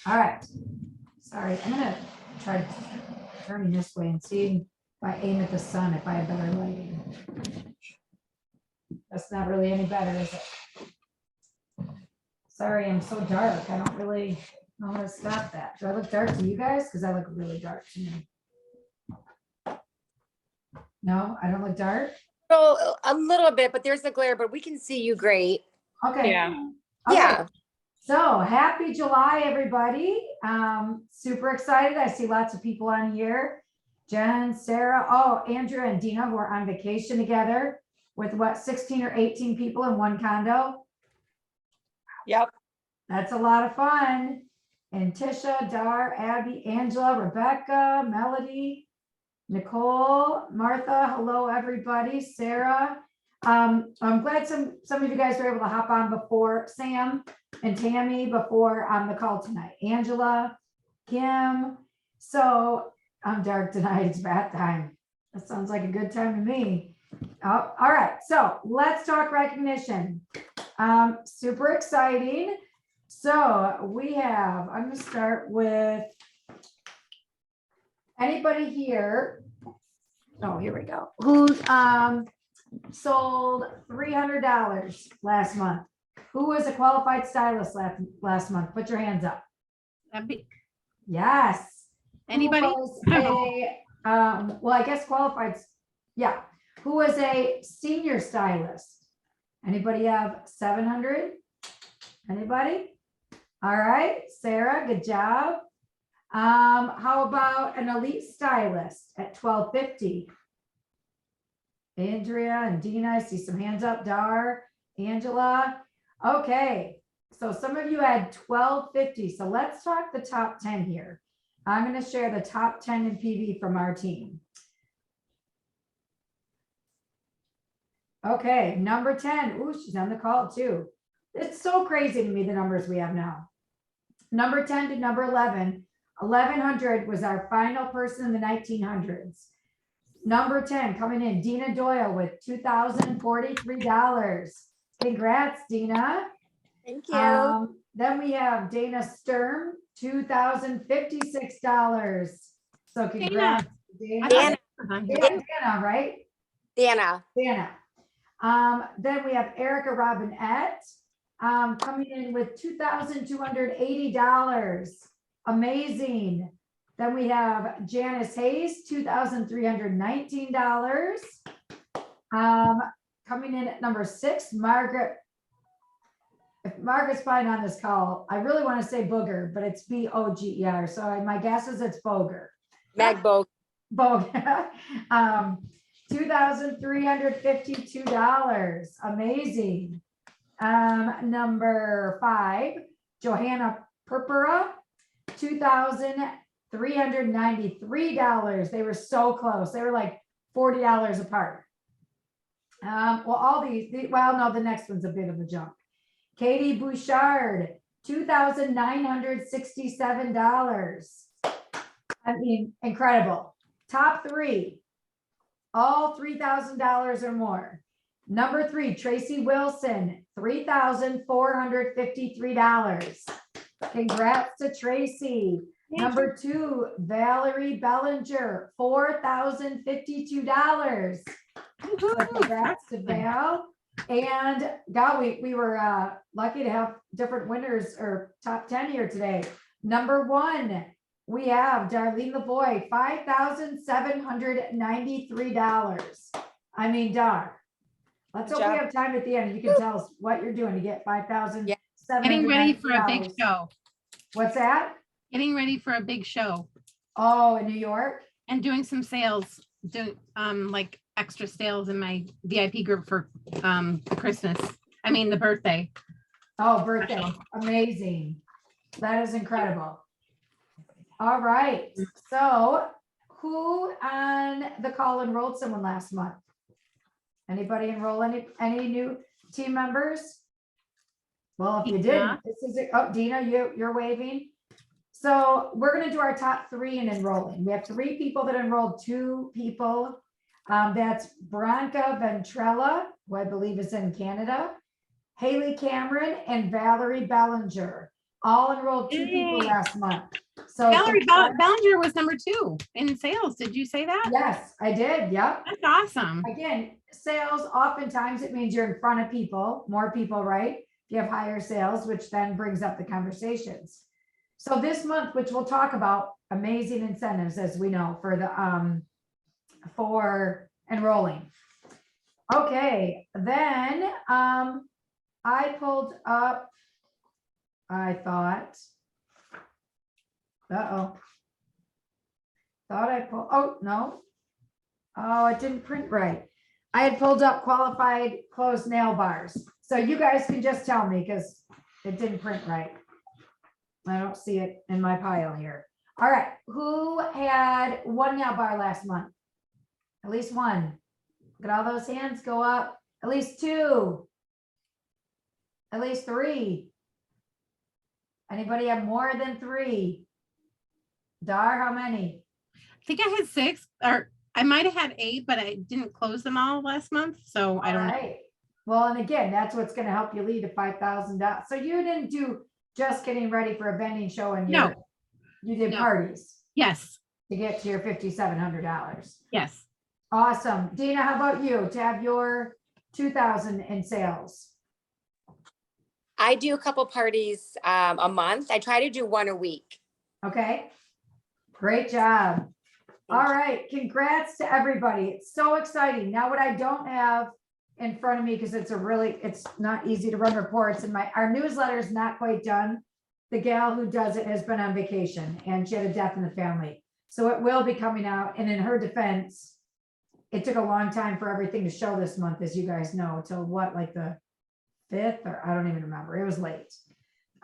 All right. Sorry, I'm gonna try turning this way and see if I aim at the sun, if I have better lighting. That's not really any better, is it? Sorry, I'm so dark. I don't really know how to stop that. Do I look dark to you guys? Because I look really dark to me. No, I don't look dark? So a little bit, but there's the glare, but we can see you great. Okay. Yeah. Okay. Yeah. So happy July, everybody. Super excited. I see lots of people on here. Jen, Sarah, oh, Andrew and Dina, who are on vacation together with what, 16 or 18 people in one condo. Yep. That's a lot of fun. And Tisha, Dar, Abby, Angela, Rebecca, Melody, Nicole, Martha, hello, everybody, Sarah. I'm glad some of you guys were able to hop on before Sam and Tammy before the call tonight. Angela, Kim. So I'm dark tonight. It's bath time. That sounds like a good time to me. Oh, all right. So let's talk recognition. Super exciting. So we have, I'm going to start with anybody here. Oh, here we go. Who's sold $300 last month? Who was a qualified stylist last month? Put your hands up. That'd be- Yes. Anybody? Who was a, well, I guess qualified, yeah. Who was a senior stylist? Anybody have 700? Anybody? All right, Sarah, good job. How about an elite stylist at $1,250? Andrea and Dina, I see some hands up. Dar, Angela. Okay, so some of you had $1,250. So let's talk the top 10 here. I'm going to share the top 10 in PV from our team. Okay, number 10. Ooh, she's on the call too. It's so crazy to me, the numbers we have now. Number 10 to number 11. 1,100 was our final person in the 1900s. Number 10 coming in, Dina Doyle with $2,043. Congrats, Dina. Thank you. Then we have Dana Sturm, $2,056. So congrats, Dana. Dana. Dana, right? Dana. Dana. Then we have Erica Robinette coming in with $2,280. Amazing. Then we have Janice Hayes, $2,319. Coming in at number 6, Margaret. If Margaret's fine on this call, I really want to say Booger, but it's B-O-G-E-R. So my guess is it's Boger. Meg Bogue. Boger. $2,352. Amazing. Number 5, Johanna Purpura, $2,393. They were so close. They were like $40 apart. Well, all these, well, no, the next one's a bit of a jump. Katie Bouchard, $2,967. I mean, incredible. Top 3, all $3,000 or more. Number 3, Tracy Wilson, $3,453. Congrats to Tracy. Number 2, Valerie Bellinger, $4,052. So congrats to Val. And God, we were lucky to have different winners or top 10 here today. Number 1, we have Darlene Lavoie, $5,793. I mean, Dar. Let's hope we have time at the end. You can tell us what you're doing to get $5,793. Getting ready for a big show. What's that? Getting ready for a big show Oh, in New York? and doing some sales, doing like extra sales in my VIP group for the birthday. Oh, birthday. Amazing. That is incredible. All right. So who on the call enrolled someone last month? Anybody enroll any new team members? Well, if you didn't, this is it. Oh, Dina, you're waving. So we're going to do our top 3 in enrolling. We have 3 people that enrolled, 2 people. That's Branca Ventrella, who I believe is in Canada, Haley Cameron, and Valerie Bellinger. all enrolled 2 people Yay. last month. So Valerie Bellinger was number 2 in sales. Did you say that? yes, I did. Yep. That's awesome. Again, sales, oftentimes it means you're in front of people, more people, right? You have higher sales, which then brings up the conversations. So this month, which we'll talk about, amazing incentives, as we know, for the for enrolling. Okay, then I pulled up, I thought, thought I pulled, oh, no. Oh, it didn't print right. I had pulled up qualified closed nail bars. So you guys can just tell me because it didn't print right. I don't see it in my pile here. All right, who had 1 nail bar last month? At least 1. Look at all those hands go up. At least 2. At least 3. Anybody have more than 3? Dar, how many? I think I had 6, or I might have had 8, but I didn't close them all last month. So I don't know. Right. Well, and again, that's what's going to help you lead to $5,000. So you didn't do just getting ready for a vending show and No. you did No. parties Yes. to get to your $5,700. Yes. Awesome. Dina, how about you to have your 2,000 in sales? I do a couple parties a month. I try to do 1 a week. Okay. Great job. All right. Congrats to everybody. It's so exciting. Now, what I don't have in front of me, because it's not easy to run reports, and our newsletter is not quite done. The gal who does it has been on vacation and she had a death in the family. So it will be coming out. And in her defense, it took a long time for everything to show this month, as you guys know, till what, like the 5th, or I don't even remember. It was late.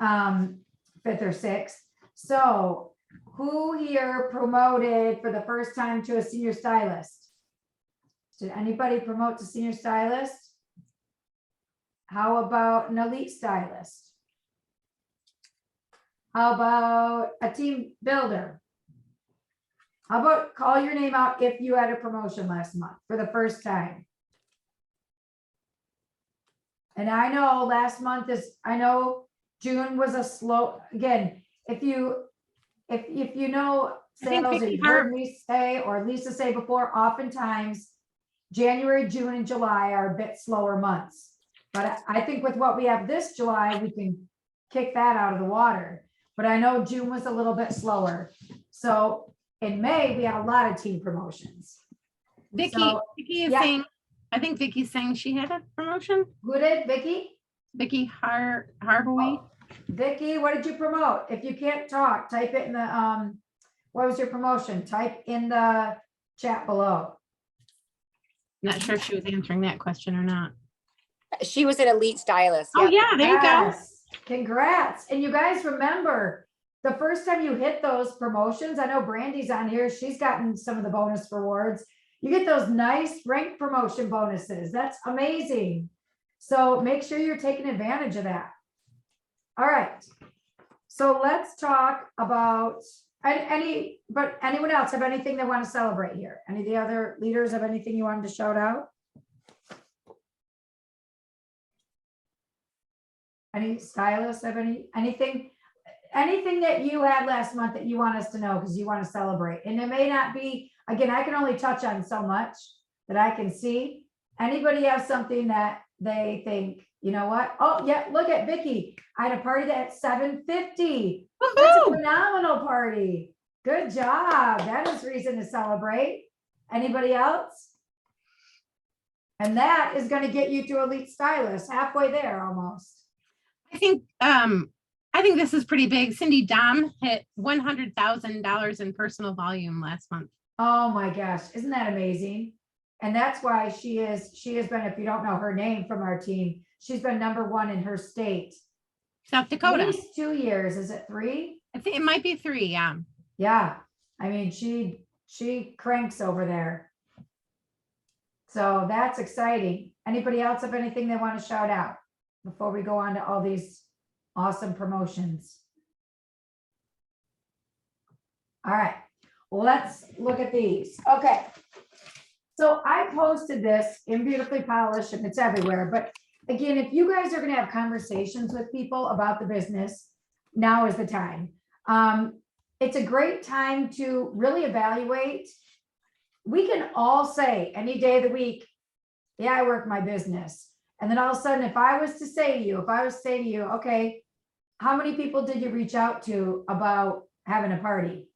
5th or 6th. So who here promoted for the first time to a senior stylist? Did anybody promote to senior stylist? How about an elite stylist? How about a team builder? How about call your name out if you had a promotion last month for the first time? And I know last month I know June was a slow, again, if you know I think sales, or Vicky you've heard me say, or Lisa say before, oftentimes January, June, and July are a bit slower months. But I think with what we have this July, we can kick that out of the water. But I know June was a little bit slower. So in May, we had a lot of team promotions. Vicky So, is yeah. saying, I think Vicky's saying she had a promotion. who did, Vicky? Vicky Harbaway. Vicky, what did you promote? If you can't talk, type it in the, what was your promotion? Type in the chat below. Not sure if she was answering that question or not. She was an elite stylist. Oh Yep. yeah, there you go. Yes, congrats. And you guys remember, the first time you hit those promotions, I know Brandy's on here, she's gotten some of the bonus rewards. You get those nice rank promotion bonuses. That's amazing. So make sure you're taking advantage of that. All right. So let's talk about anyone else have anything they want to celebrate here? Any of the other leaders have anything you wanted to shout out? Any stylists have anything that you had last month that you want us to know because you want to celebrate? And it may not be, again, I can only touch on so much that I can see. Anybody have something that they think, you know what? Oh yeah, look at Vicky. I had a party at 7:50. That's a phenomenal party. Good job. That is reason to celebrate. Anybody else? And that is going to get you to elite stylist, halfway there almost. I think this is pretty big. Cindy Dom hit $100,000 in personal volume last month. Oh my gosh, isn't that amazing? And that's why she has been, if you don't know her name from our team, she's been #1 in her state. South Dakota. At least 2 years. Is it 3? I think it might be 3. Yeah. Yeah. I mean, she cranks over there. So that's exciting. Anybody else have anything they want to shout out before we go on to all these awesome promotions? All right, let's look at these. Okay. So I posted this in Beautifully Polished and it's everywhere. But again, if you guys are going to have conversations with people about the business, now is the time. It's a great time to really evaluate. We can all say any day of the week, yeah, I work my business. And then all of a sudden, if I was to say to you, okay, how many people did you reach out to about having a party?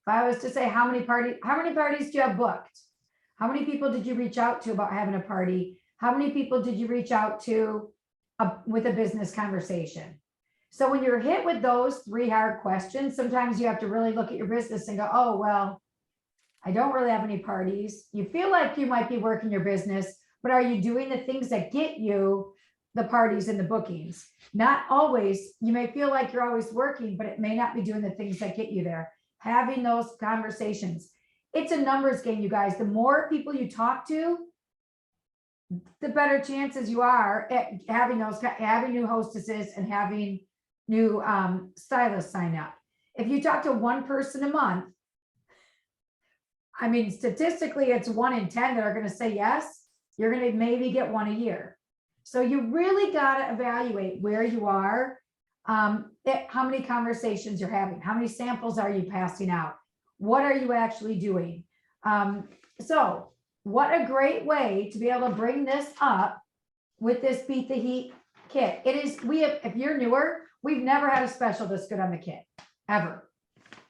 If I was to say, how many parties do you have booked? How many people did you reach out to about having a party? How many people did you reach out to with a business conversation? So when you're hit with those 3 hard questions, sometimes you have to really look at your business and go, oh, well, I don't really have any parties. You feel like you might be working your business, but are you doing the things that get you the parties and the bookings? Not always. You may feel like you're always working, but it may not be doing the things that get you there. Having those conversations. It's a numbers game, you guys. The more people you talk to, the better chances you are at having new hostesses and having new stylists sign up. If you talk to one person a month, I mean, statistically, it's 1 in 10 that are going to say yes. You're going to maybe get 1 a year. So you really got to evaluate where you are, how many conversations you're having, how many samples are you passing out, what are you actually doing? So what a great way to be able to bring this up with this Beat the Heat kit. It is, if you're newer, we've never had a special this good on the kit, ever.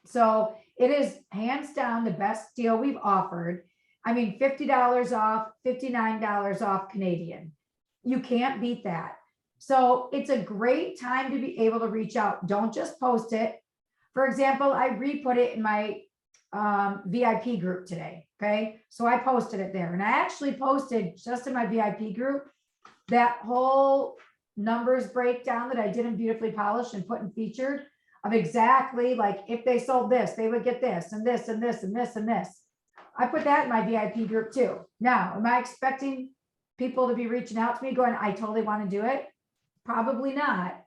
So it is hands down the best deal we've offered. I mean, $50 off, $59 off Canadian. You can't beat that. So it's a great time to be able to reach out. Don't just post it. For example, I re-put it in my VIP group today. Okay. So I posted it there, and I actually posted just in my VIP group that whole numbers breakdown that I did in Beautifully Polished and put in featured of exactly like if they sold this, they would get this and this and this and this and this. I put that in my VIP group too. Now, am I expecting people to be reaching out to me going, I totally want to do it? Probably not.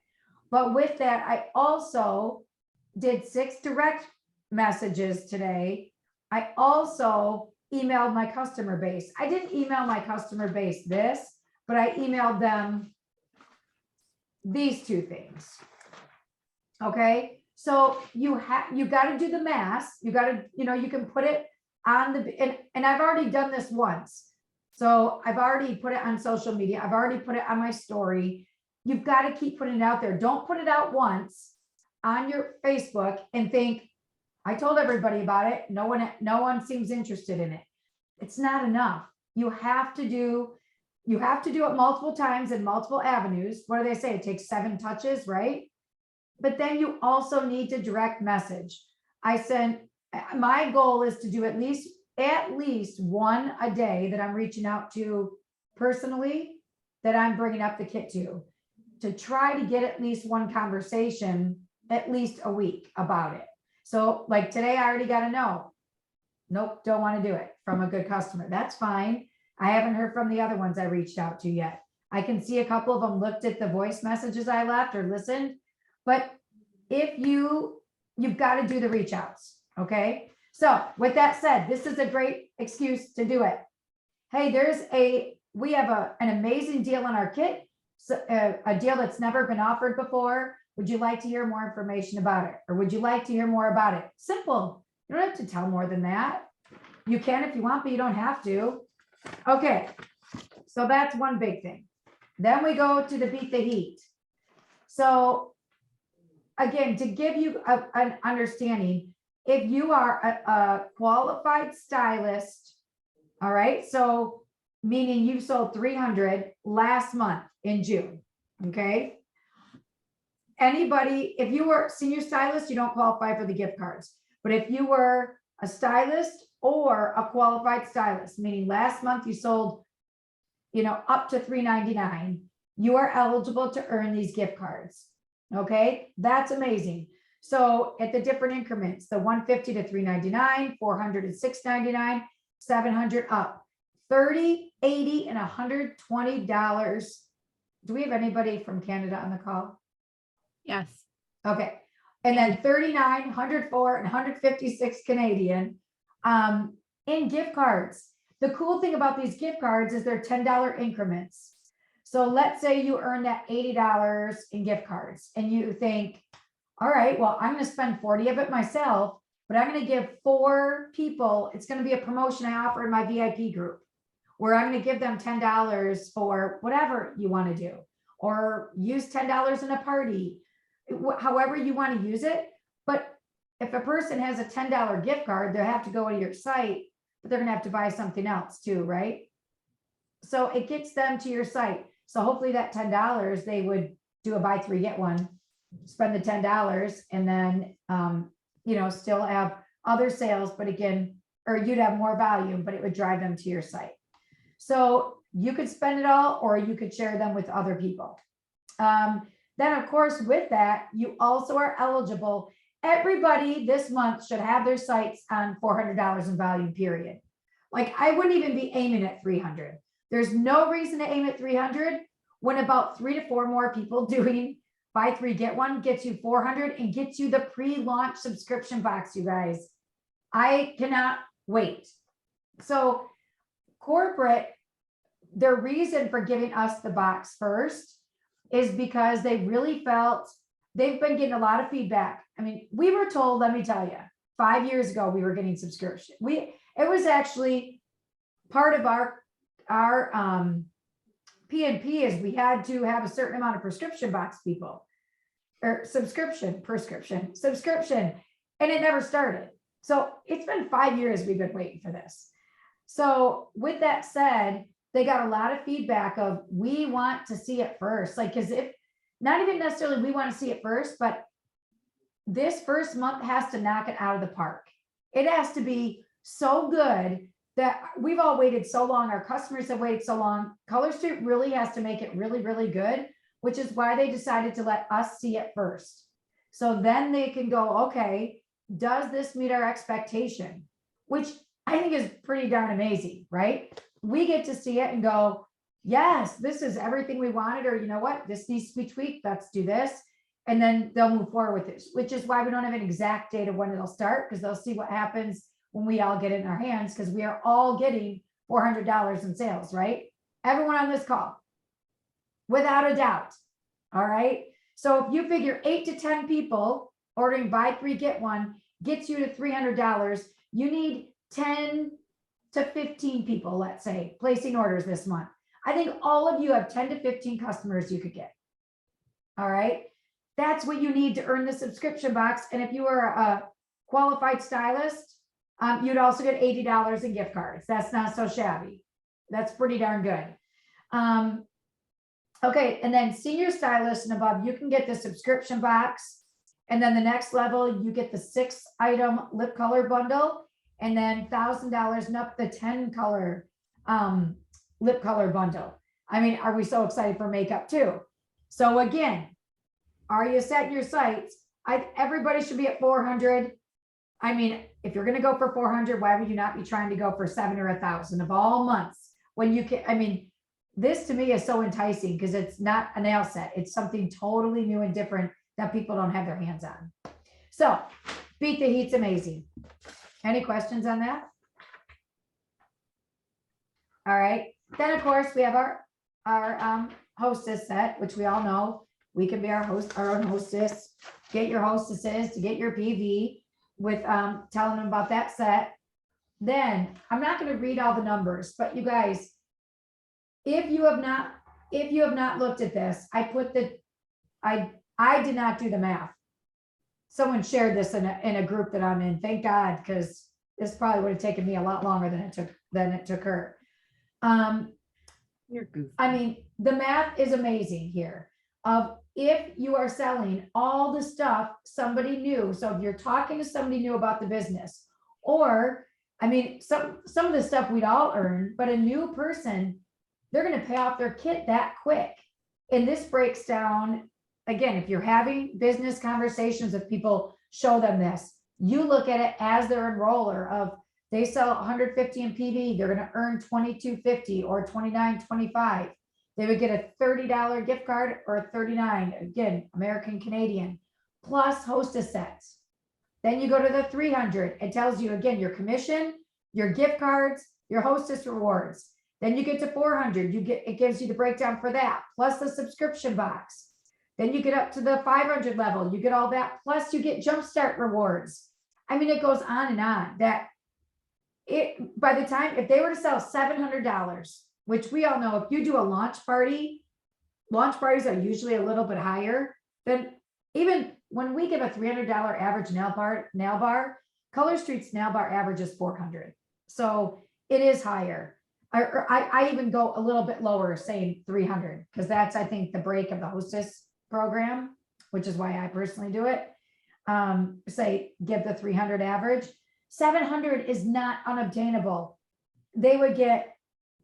But with that, I also did 6 direct messages today. I also emailed my customer base. I didn't email my customer base this, but I emailed them these 2 things. Okay, so you got to do the math. You got to, you can put it on the, and I've already done this once. So I've already put it on social media. I've already put it on my story. You've got to keep putting it out there. Don't put it out once on your Facebook and think, I told everybody about it. No one seems interested in it. It's not enough. You have to do it multiple times in multiple avenues. What do they say? It takes 7 touches, right? But then you also need to direct message. My goal is to do at least 1 a day that I'm reaching out to personally, that I'm bringing up the kit to try to get at least 1 conversation at least a week about it. So like today, I already got a no. Nope, don't want to do it from a good customer. That's fine. I haven't heard from the other ones I reached out to yet. I can see a couple of them looked at the voice messages I left or listened. But if you've got to do the reach outs. Okay. So with that said, this is a great excuse to do it. Hey, we have an amazing deal on our kit. So, a deal that's never been offered before. Would you like to hear more information about it? Or would you like to hear more about it? Simple. You don't have to tell more than that. You can if you want, but you don't have to. Okay. So that's one big thing. Then we go to the Beat the Heat. So again, to give you an understanding, if you are a qualified stylist, all right, so meaning you sold 300 last month in June, okay? Anybody, if you were senior stylist, you don't qualify for the gift cards. But if you were a stylist or a qualified stylist, meaning last month you sold, up to $399, you are eligible to earn these gift cards. Okay, that's amazing. So at the different increments, the 150 to 399, 400 to 699, 700 up, 30, 80, and $120. Do we have anybody from Canada on the call? Yes. Okay. And then 39, 104, and 156 Canadian in gift cards. The cool thing about these gift cards is they're $10 increments. So let's say you earn that $80 in gift cards and you think, all right, well, I'm gonna spend 40 of it myself, but I'm gonna give 4 people, it's gonna be a promotion I offer in my VIP group, where I'm gonna give them $10 for whatever you wanna do, or use $10 in a party, however you wanna use it. But if a person has a $10 gift card, they have to go to your site, but they're gonna have to buy something else too, right? So it gets them to your site. So hopefully that $10, they would do a buy 3, get 1, spend the $10 and then, still have other sales, but again, or you'd have more volume, but it would drive them to your site. So you could spend it all, or you could share them with other people. Then of course, with that, you also are eligible. Everybody this month should have their sites on $400 in volume, period. Like I wouldn't even be aiming at 300. There's no reason to aim at 300 when about 3 to 4 more people doing buy 3, get 1 gets you 400 and gets you the pre-launch subscription box, you guys. I cannot wait. So corporate, their reason for giving us the box first is because they really felt they've been getting a lot of feedback. I mean, we were told, let me tell you, 5 years ago, we were getting subscription. It was actually part of our P&P is we had to have a certain amount of prescription box people or subscription, and it never started. So it's been 5 years we've been waiting for this. So with that said, they got a lot of feedback of we want to see it first, like, because if not even necessarily we want to see it first, but this first month has to knock it out of the park. It has to be so good that we've all waited so long. Our customers have waited so long. Color Street really has to make it really, really good, which is why they decided to let us see it first. So then they can go, okay, does this meet our expectation? Which I think is pretty darn amazing, right? We get to see it and go, yes, this is everything we wanted, or you know what, this needs to be tweaked, let's do this. And then they'll move forward with this, which is why we don't have an exact date of when it'll start, because they'll see what happens when we all get it in our hands, because we are all getting $400 in sales, right? Everyone on this call, without a doubt. All right. So if you figure 8 to 10 people ordering buy 3, get 1 gets you to $300, you need 10 to 15 people, let's say, placing orders this month. I think all of you have 10 to 15 customers you could get. All right. That's what you need to earn the subscription box. And if you are a qualified stylist, you'd also get $80 in gift cards. That's not so shabby. That's pretty darn good. Okay, and then senior stylist and above, you can get the subscription box. And then the next level, you get the 6-item lip color bundle. And then $1,000 and up the 10 color lip color bundle. I mean, are we so excited for makeup too? So again, are you setting your sights? Everybody should be at 400. I mean, if you're going to go for 400, why would you not be trying to go for 7 or 1,000 of all months when you can? I mean, this to me is so enticing because it's not a nail set. It's something totally new and different that people don't have their hands on. So Beat the Heat's amazing. Any questions on that? All right. Then of course we have our hostess set, which we all know. We can be our own hostess. Get your hostesses to get your PV with telling them about that set. Then I'm not going to read all the numbers, but you guys, if you have not looked at this, I did not do the math. Someone shared this in a group that I'm in. Thank God, because this probably would have taken me a lot longer than it took her. You're goofy. I mean, the math is amazing here. Of if you are selling all the stuff somebody new, so if you're talking to somebody new about the business, or I mean, some of the stuff we'd all earn, but a new person, they're going to pay off their kit that quick. And this breaks down, again, if you're having business conversations with people, show them this. You look at it as their enroller of they sell 150 in PV, they're going to earn $22.50 or $29.25. They would get a $30 gift card or a $39, again, American Canadian, plus hostess sets. Then you go to the 300. It tells you again, your commission, your gift cards, your hostess rewards. Then you get to 400, it gives you the breakdown for that, plus the subscription box. Then you get up to the 500 level, you get all that, plus you get Jumpstart rewards. I mean, it goes on and on. By the time, if they were to sell $700, which we all know, if you do a launch parties are usually a little bit higher than, even when we give a $300 average nail bar, Color Street's nail bar average is 400. So it is higher. I even go a little bit lower, saying 300, because that's, I think, the break of the Hostess program, which is why I personally do it. Say, give the 300 average. 700 is not unobtainable. They would get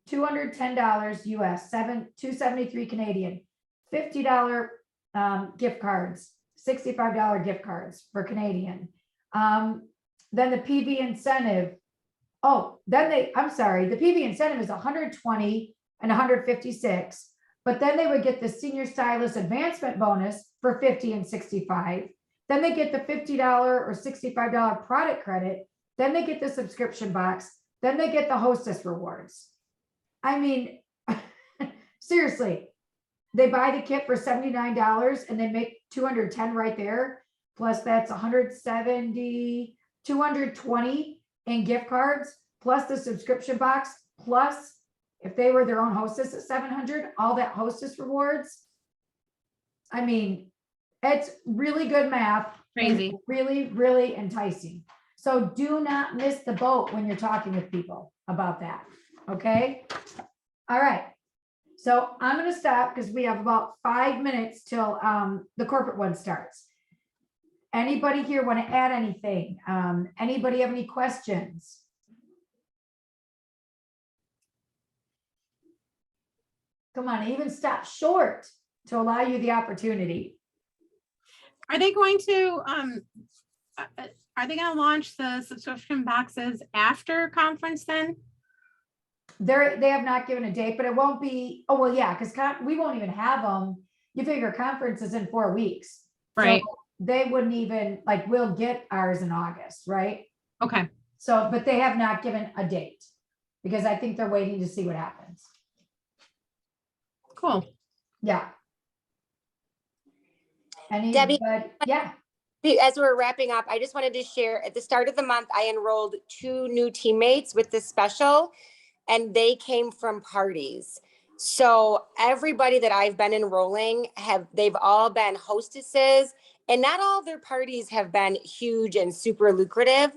$210 US, 273 Canadian, $50 gift cards, $65 gift cards for Canadian. Then the PV incentive. The PV incentive is 120 and 156, but then they would get the senior stylist advancement bonus for 50 and 65. Then they get the $50 or $65 product credit. Then they get the subscription box. Then they get the Hostess rewards. I mean, seriously, they buy the kit for $79 and they make 210 right there. Plus that's 170, 220 in gift cards, plus the subscription box, plus if they were their own hostess at 700, all that Hostess rewards. I mean, it's really good math. and Crazy. Really, really enticing. So do not miss the boat when you're talking with people about that. Okay. All right. So I'm going to stop because we have about 5 minutes till the corporate one starts. Anybody here want to add anything? Anybody have any questions? Come on, even stop short to allow you the opportunity. Are they going to, are they going to launch the subscription boxes after conference then? They have not given a date, but it won't be, oh, well, yeah, because we won't even have them. You figure conference is in 4 weeks. Right. So they wouldn't even, like, we'll get ours in August, right? Okay. So, but they have not given a date because I think they're waiting to see what happens. Cool. Yeah. Debbie? Yeah. As we're wrapping up, I just wanted to share, at the start of the month, I enrolled 2 new teammates with this special, and they came from parties. So everybody that I've been enrolling they've all been hostesses, and not all of their parties have been huge and super lucrative,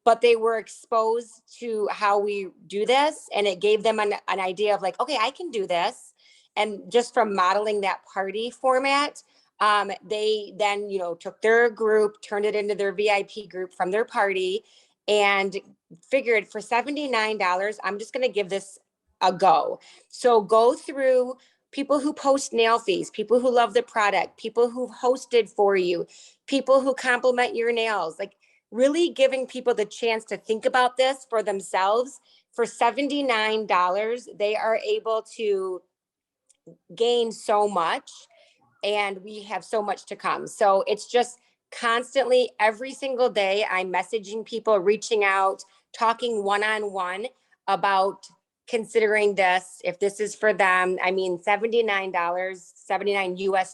but they were exposed to how we do this, and it gave them an idea of like, okay, I can do this. And just from modeling that party format, they then, took their group, turned it into their VIP group from their party, and figured for $79, I'm just going to give this a go. So go through people who post nail fees, people who love the product, people who've hosted for you, people who compliment your nails, like really giving people the chance to think about this for themselves. For $79, they are able to gain so much, and we have so much to come. So it's just constantly, every single day, I'm messaging people, reaching out, talking one-on-one about considering this, if this is for them. I mean, $79 US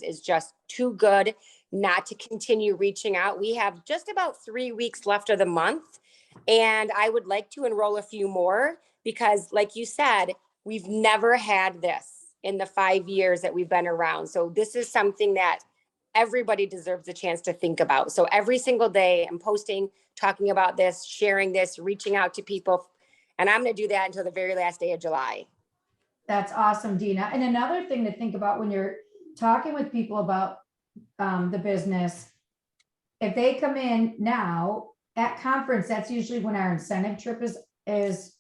is just too good not to continue reaching out. We have just about 3 weeks left of the month, and I would like to enroll a few more because, like you said, we've never had this in the 5 years that we've been around. So this is something that everybody deserves a chance to think about. So every single day I'm posting, talking about this, sharing this, reaching out to people. And I'm going to do that until the very last day of July. That's awesome, Dina. And another thing to think about when you're talking with people about the business, if they come in now at conference, that's usually when our incentive trip is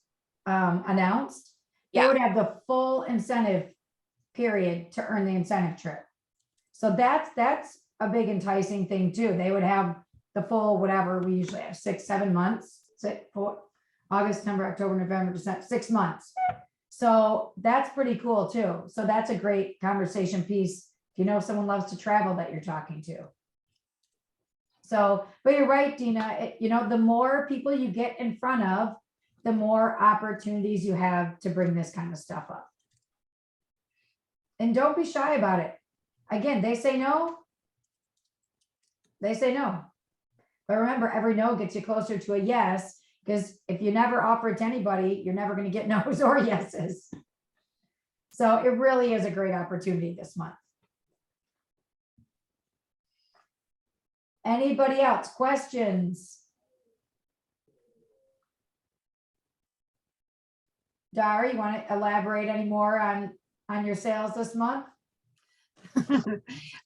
announced. They would have the full incentive period to earn the incentive trip. So that's a big enticing thing too. They would have the full, whatever we usually have, 6-7 months, August, September, October, November, December, 6 months. So that's pretty cool too. So that's a great conversation piece. If you know someone loves to travel that you're talking to. So, but you're right, Dina, the more people you get in front of, the more opportunities you have to bring this kind of stuff up. And don't be shy about it. Again, they say no. They say no. But remember, every no gets you closer to a yes, because if you never offer it to anybody, you're never going to get no's or yeses. So it really is a great opportunity this month. Anybody else? Questions? Dara, you want to elaborate any more on your sales this month?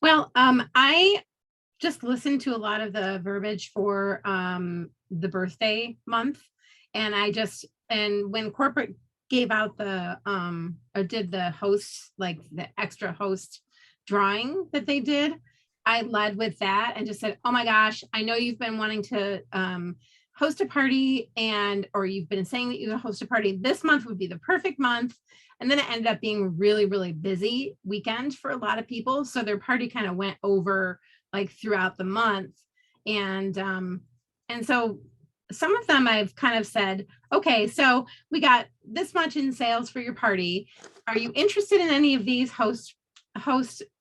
Well, I just listened to a lot of the verbiage for the birthday month. And and when corporate gave out the or did the host, like the extra host drawing that they did, I led with that and just said, oh my gosh, I know you've been wanting to host a party, or you've been saying that you would host a party. This month would be the perfect month. And then it ended up being a really, really busy weekend for a lot of people. So their party kind of went over like throughout the month. And so some of them I've kind of said, okay, so we got this much in sales for your party. Are you interested in any of these host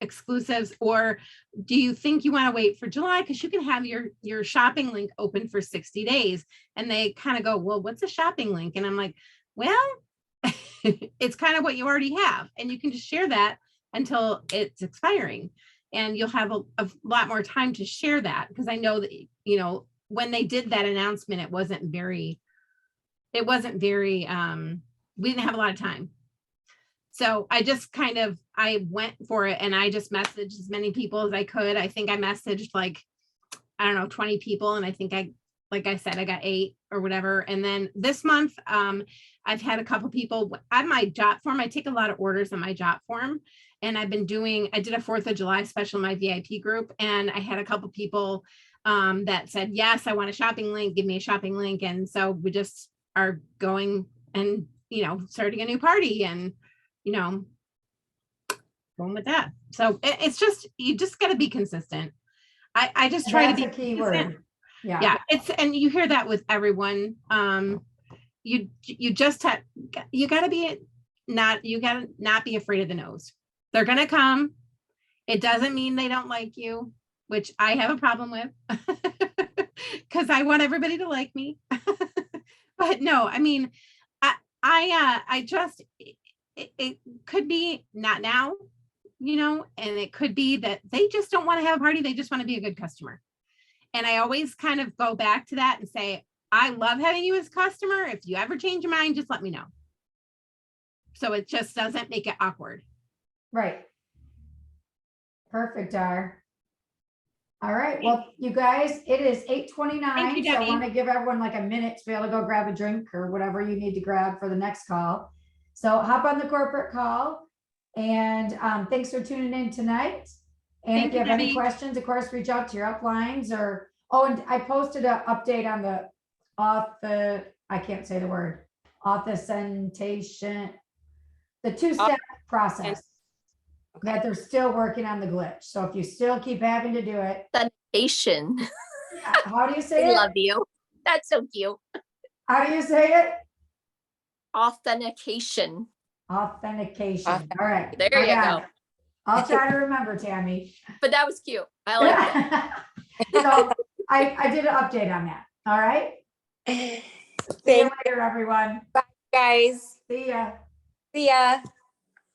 exclusives, or do you think you want to wait for July, because you can have your shopping link open for 60 days? And they kind of go, well, what's a shopping link? And I'm like, well, it's kind of what you already have, and you can just share that until it's expiring, and you'll have a lot more time to share that, because I know that, you know, when they did that announcement, it wasn't very we didn't have a lot of time. So I just I went for it, and I just messaged as many people as I could. I think I messaged like, I don't know, 20 people. And I think like I said, I got 8 or whatever. And then this month, I've had a couple people on my Jot form. I take a lot of orders on my Jot form. And I did a 4th of July special in my VIP group. And I had a couple people that said, yes, I want a shopping link. Give me a shopping link. And so we just are going and, you know, starting a new party and, you know, going with that. So it's just, you just got to be consistent. I just try to be a key word. Yeah. And you hear that with everyone. You just have, you got to not be afraid of the no's. They're going to come. It doesn't mean they don't like you, which I have a problem with, because I want everybody to like me. But no, I mean, I just, it could be not now, you know, and it could be that they just don't want to have a party. They just want to be a good customer. And I always kind of go back to that and say, I love having you as a customer. If you ever change your mind, just let me know. So it just doesn't make it awkward. Right. Perfect, Dar. All right. Well, you guys, it is 8:29. So I want to give everyone like a minute to be able to go grab a drink or whatever you need to grab for the next call. So hop on the corporate call, and thanks for tuning in tonight. And if you have any questions, of course, reach out to your uplines or, and I posted an update on I can't say the word, authentication, the 2-step process that they're still working on the glitch. So if you still keep having to do it. Authentication. How do you say I it? love you. That's so cute. How do you say it? Authentication. Authentication. All right. There you go. I'll try to remember, Tammy. But that was cute. I like that. So I did an update on that. All right. See you later, everyone. Bye, guys. See ya. See ya.